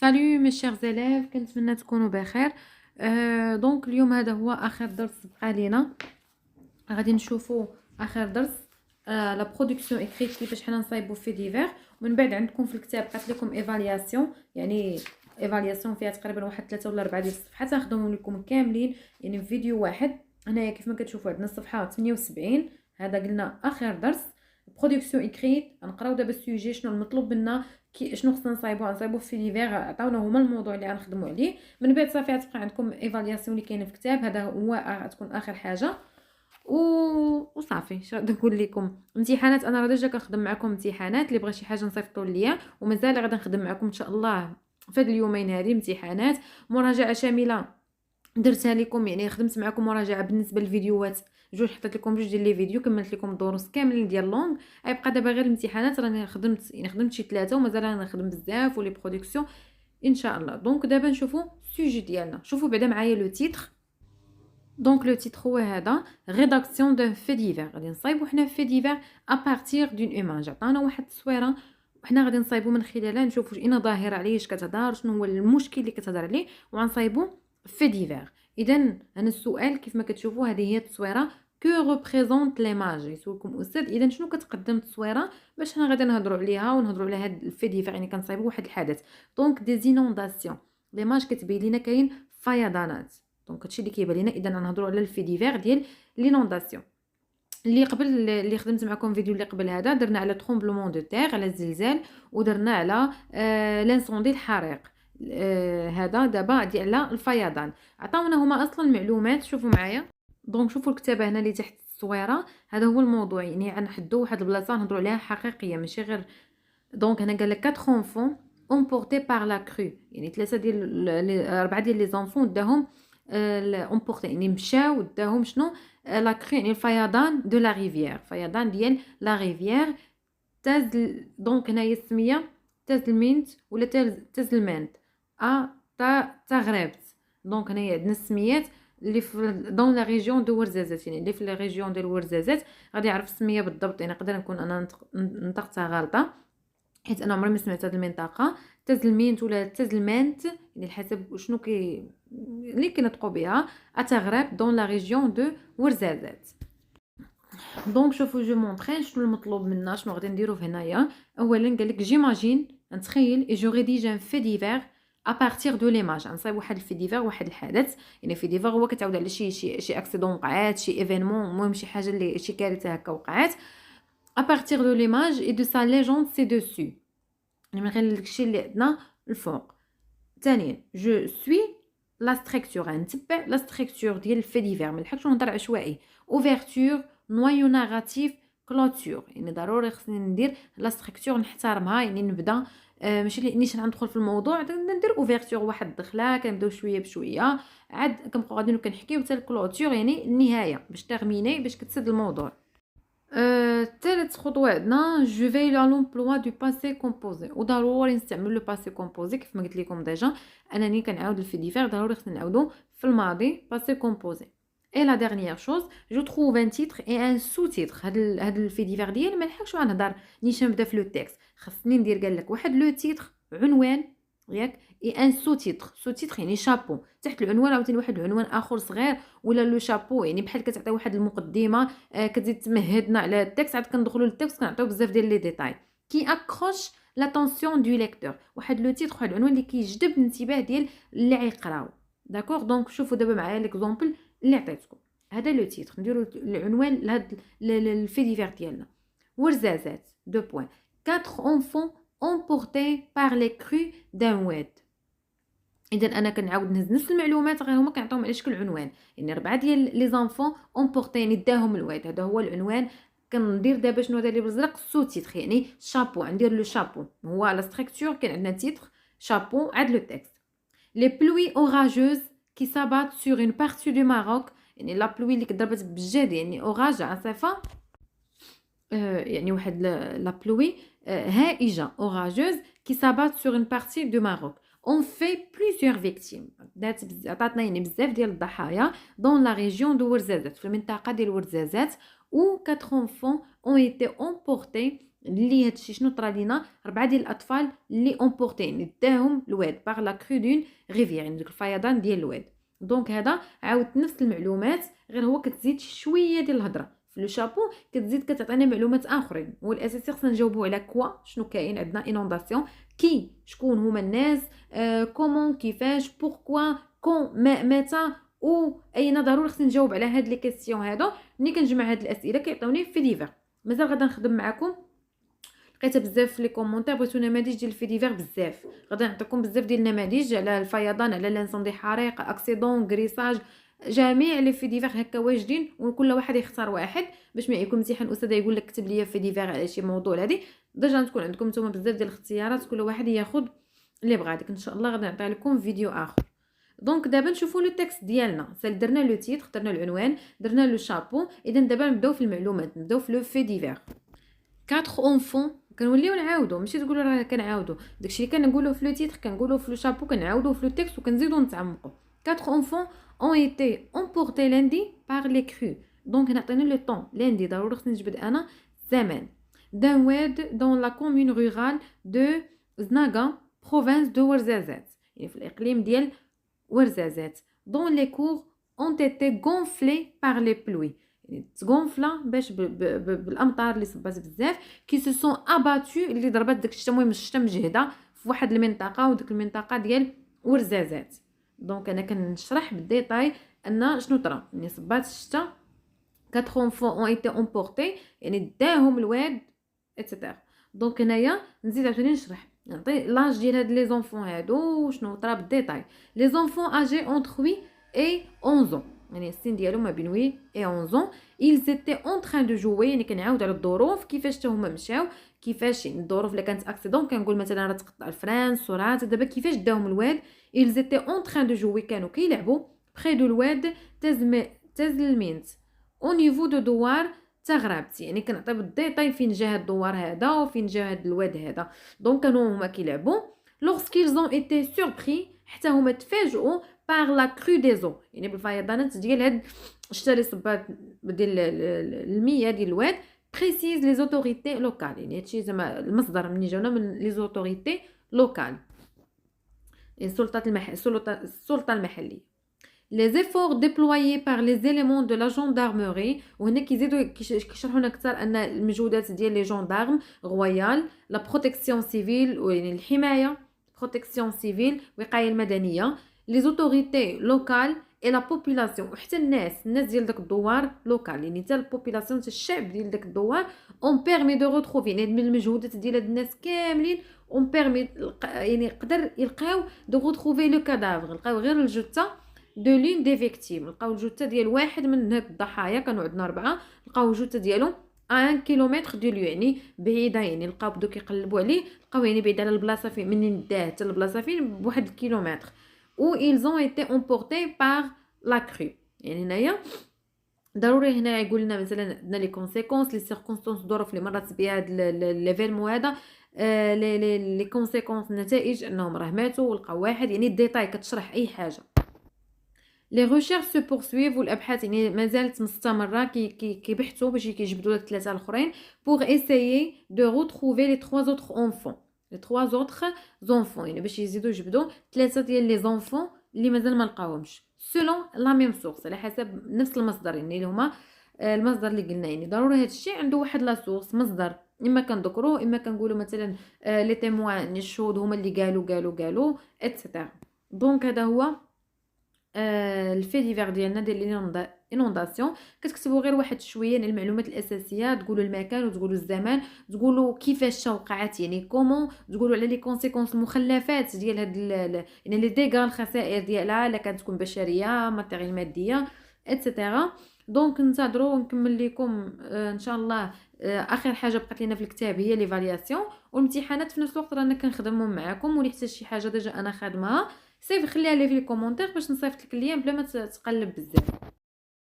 سالو مي شيرز élèves، كنتمنى تكونوا بخير. دونك اليوم هذا هو اخر درس بقى لينا. غادي نشوفوا اخر درس لا برودكسيون اكريت، كيفاش حنا نصايبوا في ديفير. ومن بعد عندكم في الكتاب قالت لكم ايفالياسيون، يعني ايفالياسيون فيها تقريبا واحد 3 ولا 4 ديال الصفحات، غنخدمهم لكم كاملين يعني في فيديو واحد. هنايا كيف ما كتشوفوا عندنا الصفحه 78، هذا قلنا اخر درس برودكسيون اكريت. غنقراو دابا السوجي، شنو المطلوب منا، شنو خصنا نصايبو في ليفير، عطاونا هما الموضوع اللي غنخدموا عليه. من بعد صافي غتبقى عندكم ايفالياسيون اللي كاينه في الكتاب، هذا هو غتكون اخر حاجه. و... وصافي اش غادي نقول لكم. امتحانات انا راه ديجا كنخدم معكم امتحانات، اللي بغى شي حاجه نصيفطوا ليا، ومازال غادي نخدم معكم ان شاء الله في هاد اليومين هادي امتحانات. مراجعه شامله درتها لكم، يعني خدمت معكم مراجعه بالنسبه للفيديوهات جوج، حطيت لكم جوج ديال لي فيديو، كملت لكم الدروس كاملين ديال لونغ. غيبقى دابا غير الامتحانات، راني خدمت شي 3 ومازال راني نخدم بزاف، ولي برودكسيون ان شاء الله. دونك دابا نشوفوا السوجي ديالنا. شوفوا بعدا معايا لو تيتر. دونك لو تيتر هو هذا، ريداكسيون دون في ديفير. غادي نصايبو حنا في ديفير ابارتير دون ايماج. عطانا واحد التصويره وحنا غادي نصايبو من خلالها نشوفوا اين ظاهره عليه اش كتهضر، شنو هو المشكل اللي كتهضر عليه، وغنصايبو في ديفير. اذا انا السؤال كيف ما كتشوفوا هذه هي التصويره. كو ريبريزونت ليماج؟ يسولكم استاذ اذا شنو كتقدم التصويره، باش حنا غادي نهضروا عليها ونهضروا على هذا الفي ديفير، يعني كنصايبوا واحد الحدث. دونك دي زينونداسيون، ليماج كتبين لنا كاين فيضانات. دونك هادشي اللي كيبان لينا. اذا غنهضروا على الفي ديفير ديال لينونداسيون. اللي قبل اللي خدمت معكم فيديو اللي قبل هذا درنا على ترومبلومون دو تير، على الزلزال، ودرنا على لانسوندي، الحريق. هذا دابا ديال على الفيضان. عطاونا هما اصلا معلومات، شوفوا معايا. دونك شوفوا الكتابه هنا اللي تحت التصويره، هذا هو الموضوع، يعني غنحدوا واحد البلاصه نهضروا عليها حقيقيه ماشي غير. دونك هنا قال لك 4 enfants emportés par la crue، يعني 3 ديال 4 ديال لي زونفون داهم امبورتي، يعني مشاو داهم شنو لا كرو، يعني الفيضان دو لا ريفيير، فيضان ديال لا ريفيير دونك هنايا السميه تازلمنت ولا تازلمنت تغربت. دونك هنايا عندنا السميات اللي في دون لا ريجيون دو ورزازات، يعني اللي في لا ريجيون ديال ورزازات غادي يعرف السميه بالضبط. يعني نقدر نكون انا نطقتها غلطه، حيت انا عمري ما سمعت هذه المنطقه تزلمينت ولا تزلمانت، يعني حسب شنو اللي كنطقوا بها. اتغرب دون لا ريجيون دو ورزازات. دونك شوفوا جو مونطري شنو المطلوب منا، شنو غادي نديرو هنايا. اولا قال لك جيماجين، نتخيل، اي جو ريديج ان في ديفير ابارتير دو ليماج. نصايب واحد الفي ديفير، واحد الحدث، يعني في ديفير هو كتعاود على شي اكسيدون وقعات، شي ايفينمون، المهم شي حاجه اللي شي كارثه هكا وقعات. ابارتير دو ليماج اي دو سا ليجوند سي دوسو، من غير داكشي اللي عندنا الفوق. ثانيا جو سوي لا ستركتور، نتبع لا ستركتور ديال الفي ديفير، ما نلحقش نهضر عشوائي. اوفرتور، نوايو، ناراتيف، كلوتور، يعني ضروري خصني ندير لا ستركتور نحترمها، يعني نبدا ماشي نيش ندخل في الموضوع ندير اوفرتور واحد الدخله، كنبداو شويه بشويه، عاد كنبقاو غاديين كنحكيو حتى الكلوتور، يعني النهايه باش تغميني باش كتسد الموضوع. ثالث خطوة عندنا جو في على لومبلوا دو باسي كومبوزي، وضروري نستعملو لو باسي كومبوزي كيف ما قلت لكم ديجا. انني كنعاود الفي ديفير ضروري خصنا نعاودو في الماضي باسي كومبوزي. اي لا ديرنيير شوز جو تروف ان تيتر اي ان سو تيتر. هاد الفي ديفير ديالي ما نلحقش غنهضر نيش نبدا في لو تيكست، خصني ندير قال لك واحد لو تيتر عنوان ياك، اي ان سو تيتر. سو تيتر يعني شابو، تحت العنوان عاوتاني واحد العنوان اخر صغير، ولا لو شابو يعني بحال كتعطي واحد المقدمه، كتزيد تمهدنا على التكست، عاد كندخلوا للتكست كنعطيو بزاف ديال لي ديتاي كي اكروش لاتونسيون دو ليكتور. واحد لو تيتر، واحد العنوان اللي كيجذب الانتباه ديال اللي غيقراو. داكوغ، دونك شوفوا دابا معايا ليكزامبل اللي عطيتكم. هذا لو تيتر، نديرو العنوان لهاد الفي ديفير ديالنا. ورزازات دو بوين، 4 enfants emportés par les crues d'un واد. اذا انا كنعاود نهز نفس المعلومات غير هما كنعطيهم على شكل عنوان، يعني 4 ديال لي زانفون امبورتي، يعني داهم الواد، هذا هو العنوان. كندير دابا شنو هذا اللي بالازرق سو تيتر، يعني شابو، ندير لو شابو هو لا ستركتور. كاين عندنا تيتر شابو عاد لو تكست. لي بلوي اوراجوز كي سابات سور اون بارتي دو ماروك، يعني لا بلوي اللي كضربت بجد، يعني اوراج عاصفه، يعني واحد لا بلوي هائجه اوراجوز كي سابات سور اون بارتي دو ماروك. On fait plusieurs victimes. عطاتنا يعني بزاف ديال الضحايا dans la région de ورزازات، في المنطقة ديال ورزازات. و 4 enfants ont été emportés اللي هادشي شنو طرا لينا 4 ديال الاطفال اللي اونبورتين داهم الواد باغ لا كرو دون ريفير، يعني ديك الفيضان ديال الواد. دونك هذا عاودت نفس المعلومات، غير هو كتزيد شويه ديال الهضره في لو شابو، كتزيد كتعطينا معلومات اخرين. هو الاساسي خصنا نجاوبوا على كوا شنو كاين عندنا انونداسيون، كي شكون هما الناس، كومون كيفاش، بوركوا، كون متى، و اين. ضروري خصني نجاوب على هاد لي كيسيون هادو. ملي كنجمع هاد الاسئله كيعطيوني في ديفير. مازال غادا نخدم معكم، لقيتها بزاف في لي كومونتير، بغيتو نماذج ديال في ديفير بزاف. غادي نعطيكم بزاف ديال النماذج على الفيضان، على لانسوندي، حريق، اكسيدون، غريساج، جميع لي في ديفير هكا واجدين، وكل واحد يختار واحد باش ما يكون امتحان استاذ يقول لك كتب لي في ديفير على شي موضوع. هذه ديجا تكون عندكم نتوما بزاف ديال الاختيارات، كل واحد ياخذ اللي بغا. ديك ان شاء الله غادي نعطي لكم فيديو اخر. دونك دابا نشوفوا لو تيكست ديالنا. درنا لو تيتر، درنا العنوان، درنا لو شابو. اذا دابا نبداو في المعلومات، نبداو في لو في ديفير. 4 اونفون كنوليو نعاودو، ماشي تقولوا راه كنعاودو داكشي اللي كنقولوه في لو تيتر كنقولوه في لو شابو، كنعاودوه في لو تيكست وكنزيدو نتعمقوا. 4 enfants ont été emportés lundi par les crues. دونك هنا عطينا لو طون lundi، ضروري خصني نجبد انا زمان. d'un واد dans la commune rurale de Znaga province de Ouarzazate، يعني في الاقليم ديال ورزازات. dont les cours ont été gonflés par les pluies، يعني تغونفلا باش بالامطار اللي صبات بزاف، كي سو سون اباتو اللي ضربات داك الشتا. المهم الشتا مجهده في واحد المنطقه، وديك المنطقه ديال ورزازات. دونك انا كنشرح بالديتاي ان شنو طرا، يعني صبات الشتا. 4 enfants ont été emportés، يعني داهم الواد اتسيتيرا. دونك هنايا نزيد عاوتاني نشرح، نعطي لاج ديال هاد لي زونفون هادو شنو طرا بالديتاي. لي زونفون اجي اونتر 8 اي 11 ans، يعني السن ديالهم ما بين 8 اي 11 ans. ils étaient en train de jouer، يعني كنعاود على الظروف كيفاش حتى هما مشاو، كيفاش يعني الظروف اللي كانت اكسيدون. كنقول مثلا راه تقطع الفران السرعات، دابا كيفاش داهم الواد. ils étaient en train de jouer، كانوا كيلعبوا près de الواد تزلمينت او نيفو دو دوار تغربتي، يعني كنعطي بالديتاي فين جا هاد الدوار هذا وفين جا هاد الواد هذا. دونك كانوا هما كيلعبوا. lorsqu'ils ont été surpris، حتى هما تفاجئوا par la crue des eaux، يعني بالفيضانات ديال هاد الشتا اللي صبات ديال المياه ديال الواد. précise les autorités locales، يعني هادشي زعما المصدر منين جاونا من لي زوتوريتي لوكال، السلطه المحليه. les efforts déployés par les éléments de la gendarmerie، وهنا كيزيدوا كيشرحوا لنا اكثر ان المجهودات ديال لي جوندارم رويال، لا بروتيكسيون سيفيل، يعني الحمايه، بروتيكسيون سيفيل، وقايه المدنيه، لي زوتوريتي لوكال اي لا بوبولاسيون، وحتى الناس ديال داك الدوار لوكال، يعني حتى البوبولاسيون، حتى الشعب ديال داك الدوار. اون بيرمي دو روتروفي، يعني من المجهودات ديال هاد الناس كاملين اون بيرمي، يعني يقدر يلقاو دو روتروفي لو كادافر، لقاو غير الجثه دو لين دي فيكتيم، لقاو الجثه ديال واحد من هاد الضحايا، كانوا عندنا 4، لقاو الجثه ديالو 1 كيلومتر دو لو، يعني بعيده، يعني لقاو بدو كيقلبوا عليه، لقاو يعني بعيد على البلاصه فين منين داه حتى البلاصه فين بواحد الكيلومتر. و ils ont été emportés par la crue، يعني هنايا ضروري هنا يقول لنا مثلا عندنا لي كونسيكونس، لي سيركونستانس، الظروف اللي مرات بها هاد ليفينمون هذا، لي كونسيكونس، النتائج انهم راه ماتوا ولقاو واحد، يعني الديتاي كتشرح اي حاجه. لي ريشيرش سو بورسويف، والابحاث يعني مازالت مستمره، كيبحثوا باش كيجبدوا لك 3 الاخرين بور ايسايي دو روتروفي لي 3 اوتر اونفون، لي 3 اوتر زونفون، يعني باش يزيدوا يجبدوا 3 ديال لي زونفون اللي مازال ما لقاوهمش سولون لا ميم سورس، على حسب نفس المصدر، يعني اللي هما المصدر اللي قلنا. يعني ضروري هذا الشيء عنده واحد لا سورس، مصدر، اما كنذكروه اما كنقولوا مثلا لي تيموان، يعني الشهود هما اللي قالوا اتسيتيرا. دونك هذا هو الفي ديفير ديالنا ديال الانونداسيون. كتكتبوا غير واحد شويه يعني المعلومات الاساسيه، تقولوا المكان وتقولوا الزمان، تقولوا كيفاش وقعت، يعني كومون، تقولوا على لي كونسيكونس، المخلفات ديال هاد يعني لي ديغا، الخسائر ديالها، لا كانت تكون بشريه، ماتيريال ماديه، اتسيتيرا. دونك ننتظروا ونكمل لكم ان شاء الله. اخر حاجه بقات لينا في الكتاب هي ليفالياسيون والامتحانات. في نفس الوقت رانا كنخدموا معكم، واللي حتى شي حاجه ديجا انا خادمها صيفط خليها لي في الكومونتير باش نصيفط لك اللين بلا ما تقلب بزاف.